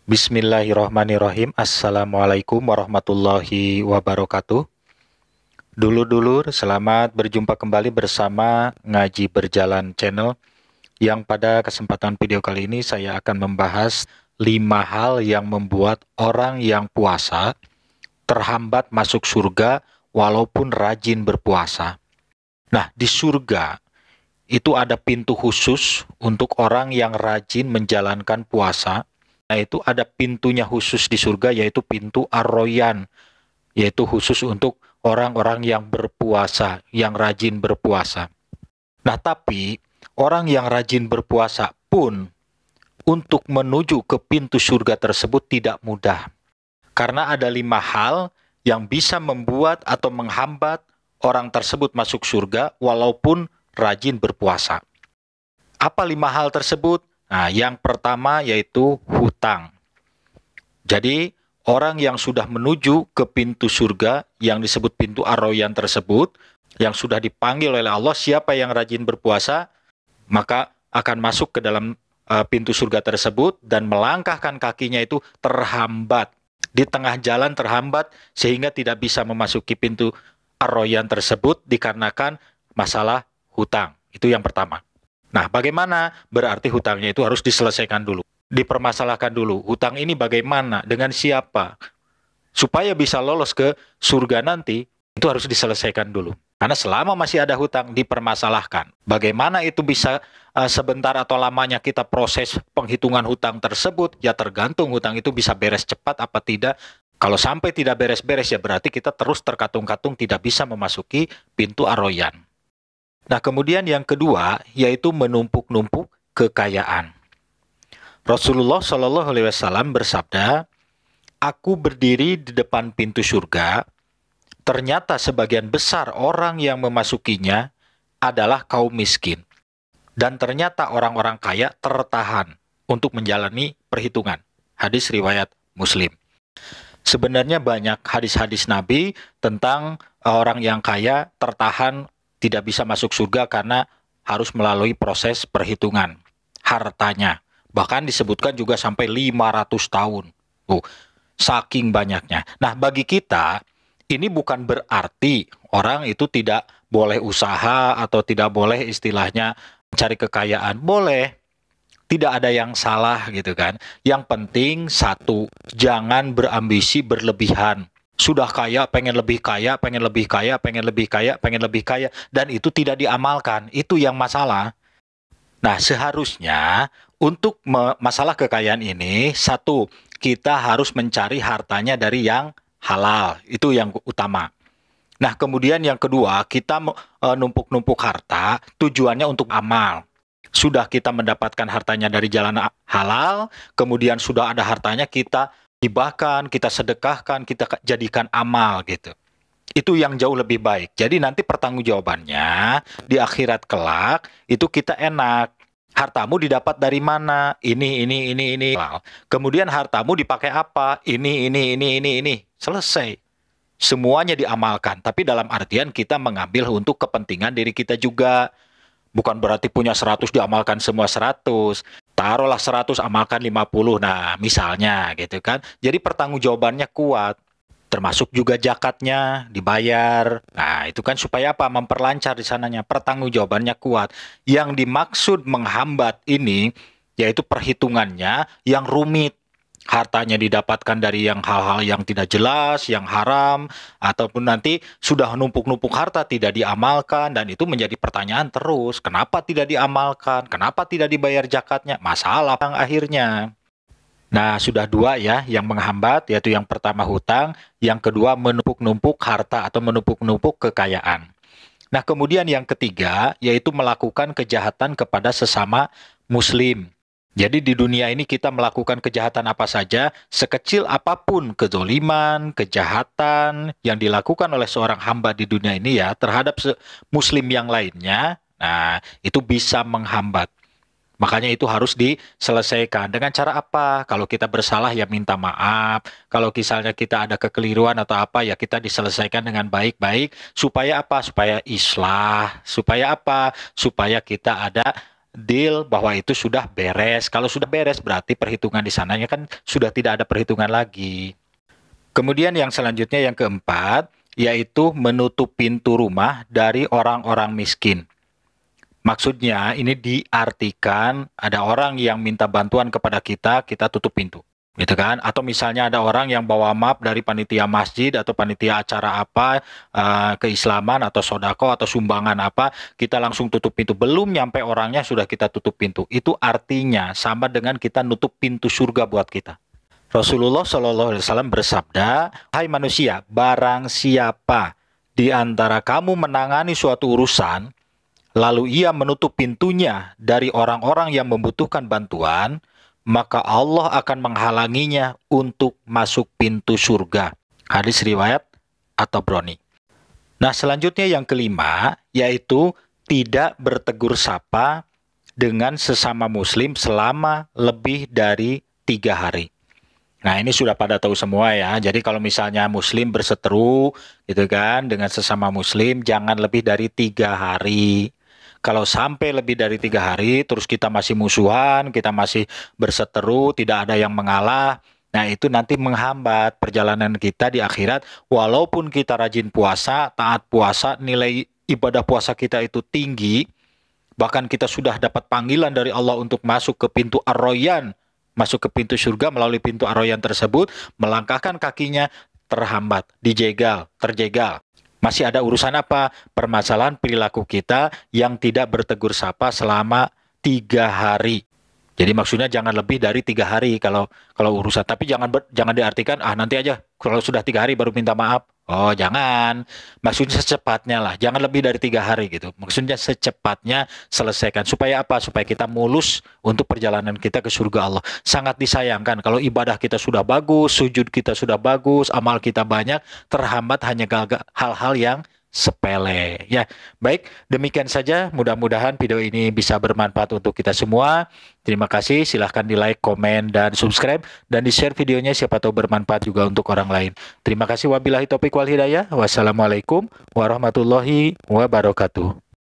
Bismillahirrahmanirrahim. Assalamualaikum warahmatullahi wabarakatuh. Dulur-dulur, selamat berjumpa kembali bersama Ngaji Berjalan Channel, yang pada kesempatan video kali ini saya akan membahas 5 hal yang membuat orang yang puasa terhambat masuk surga walaupun rajin berpuasa. Nah, di surga itu ada pintu khusus untuk orang yang rajin menjalankan puasa. Nah, itu ada pintunya khusus di surga, yaitu pintu Ar-Royan, yaitu khusus untuk orang-orang yang berpuasa, yang rajin berpuasa. Nah, tapi orang yang rajin berpuasa pun untuk menuju ke pintu surga tersebut tidak mudah. Karena ada 5 hal yang bisa membuat atau menghambat orang tersebut masuk surga walaupun rajin berpuasa. Apa 5 hal tersebut? Nah, yang pertama yaitu hutang. Jadi, orang yang sudah menuju ke pintu surga, yang disebut pintu Ar-Royan tersebut, yang sudah dipanggil oleh Allah, siapa yang rajin berpuasa, maka akan masuk ke dalam pintu surga tersebut, dan melangkahkan kakinya itu terhambat. Di tengah jalan terhambat, sehingga tidak bisa memasuki pintu Ar-Royan tersebut, dikarenakan masalah hutang. Itu yang pertama. Nah, bagaimana? Berarti hutangnya itu harus diselesaikan dulu. Dipermasalahkan dulu. Hutang ini bagaimana? Dengan siapa? Supaya bisa lolos ke surga nanti, itu harus diselesaikan dulu. Karena selama masih ada hutang, dipermasalahkan. Bagaimana itu bisa sebentar atau lamanya kita proses penghitungan hutang tersebut? Ya tergantung hutang itu bisa beres cepat apa tidak. Kalau sampai tidak beres-beres, ya berarti kita terus terkatung-katung tidak bisa memasuki pintu Ar-Royan. Nah, kemudian yang kedua, yaitu menumpuk-numpuk kekayaan. Rasulullah Shallallahu Alaihi Wasallam bersabda, "Aku berdiri di depan pintu surga, ternyata sebagian besar orang yang memasukinya adalah kaum miskin. Dan ternyata orang-orang kaya tertahan untuk menjalani perhitungan." Hadis riwayat Muslim. Sebenarnya banyak hadis-hadis Nabi tentang orang yang kaya tertahan tidak bisa masuk surga karena harus melalui proses perhitungan hartanya. Bahkan disebutkan juga sampai 500 tahun. Saking banyaknya. Nah, bagi kita, ini bukan berarti orang itu tidak boleh usaha atau tidak boleh istilahnya mencari kekayaan. Boleh. Tidak ada yang salah gitu kan. Yang penting satu, jangan berambisi berlebihan. Sudah kaya, pengen lebih kaya, pengen lebih kaya, pengen lebih kaya, pengen lebih kaya, dan itu tidak diamalkan. Itu yang masalah. Nah, seharusnya untuk masalah kekayaan ini, satu, kita harus mencari hartanya dari yang halal. Itu yang utama. Nah, kemudian yang kedua, kita numpuk-numpuk harta, tujuannya untuk amal. Sudah kita mendapatkan hartanya dari jalan halal, kemudian sudah ada hartanya, kita hibahkan, kita sedekahkan, kita jadikan amal gitu. Itu yang jauh lebih baik. Jadi nanti pertanggungjawabannya di akhirat kelak itu kita enak. Hartamu didapat dari mana? Ini. Kemudian hartamu dipakai apa? Ini. Selesai. Semuanya diamalkan. Tapi dalam artian kita mengambil untuk kepentingan diri kita juga. Bukan berarti punya 100 diamalkan semua 100. Taruhlah 100, amalkan 50. Nah, misalnya gitu kan. Jadi pertanggungjawabannya kuat. Termasuk juga zakatnya dibayar. Nah, itu kan supaya apa? Memperlancar di sananya. Pertanggungjawabannya kuat. Yang dimaksud menghambat ini, yaitu perhitungannya yang rumit. Hartanya didapatkan dari yang hal-hal yang tidak jelas, yang haram, ataupun nanti sudah numpuk-numpuk harta tidak diamalkan, dan itu menjadi pertanyaan terus, kenapa tidak diamalkan, kenapa tidak dibayar zakatnya, masalah yang akhirnya. Nah, sudah 2 ya yang menghambat, yaitu yang pertama hutang, yang kedua menumpuk-numpuk harta atau menumpuk-numpuk kekayaan. Nah, kemudian yang ketiga, yaitu melakukan kejahatan kepada sesama muslim. Jadi di dunia ini kita melakukan kejahatan apa saja, sekecil apapun kezoliman, kejahatan yang dilakukan oleh seorang hamba di dunia ini ya, terhadap muslim yang lainnya, nah itu bisa menghambat. Makanya itu harus diselesaikan. Dengan cara apa? Kalau kita bersalah ya minta maaf. Kalau misalnya kita ada kekeliruan atau apa ya kita diselesaikan dengan baik-baik. Supaya apa? Supaya islah. Supaya apa? Supaya kita ada deal bahwa itu sudah beres. Kalau sudah beres berarti perhitungan di sananya kan sudah tidak ada perhitungan lagi. Kemudian yang selanjutnya yang keempat, yaitu menutup pintu rumah dari orang-orang miskin. Maksudnya ini diartikan ada orang yang minta bantuan kepada kita, kita tutup pintu. Gitu kan? Atau misalnya ada orang yang bawa map dari panitia masjid atau panitia acara apa, keislaman atau sodako atau sumbangan apa, kita langsung tutup pintu. Belum nyampe orangnya sudah kita tutup pintu. Itu artinya sama dengan kita nutup pintu surga buat kita. Rasulullah SAW bersabda, "Hai manusia, barang siapa di antara kamu menangani suatu urusan, lalu ia menutup pintunya dari orang-orang yang membutuhkan bantuan, maka Allah akan menghalanginya untuk masuk pintu surga." Hadis riwayat At-Tabrani. Nah, selanjutnya yang kelima, yaitu tidak bertegur sapa dengan sesama muslim selama lebih dari 3 hari. Nah, ini sudah pada tahu semua ya. Jadi kalau misalnya muslim berseteru gitu kan dengan sesama muslim, jangan lebih dari 3 hari. Kalau sampai lebih dari 3 hari, terus kita masih musuhan, kita masih berseteru, tidak ada yang mengalah, nah itu nanti menghambat perjalanan kita di akhirat. Walaupun kita rajin puasa, taat puasa, nilai ibadah puasa kita itu tinggi, bahkan kita sudah dapat panggilan dari Allah untuk masuk ke pintu Ar-Rayyan, masuk ke pintu surga melalui pintu Ar-Rayyan tersebut, melangkahkan kakinya terhambat, dijegal, terjegal. Masih ada urusan apa? Permasalahan perilaku kita yang tidak bertegur sapa selama 3 hari. Jadi maksudnya jangan lebih dari 3 hari kalau urusan. Tapi jangan diartikan nanti aja kalau sudah 3 hari baru minta maaf. Oh jangan. Maksudnya secepatnya lah. Jangan lebih dari 3 hari gitu. Maksudnya secepatnya selesaikan. Supaya apa? Supaya kita mulus untuk perjalanan kita ke surga Allah. Sangat disayangkan kalau ibadah kita sudah bagus, sujud kita sudah bagus, amal kita banyak, terhambat hanya hal-hal yang sepele. Ya, baik, demikian saja. Mudah-mudahan video ini bisa bermanfaat untuk kita semua. Terima kasih. Silahkan di like, komen, dan subscribe. Dan di share videonya siapa tahu bermanfaat juga untuk orang lain. Terima kasih. Wabillahi taufiq wal hidayah. Wassalamualaikum warahmatullahi wabarakatuh.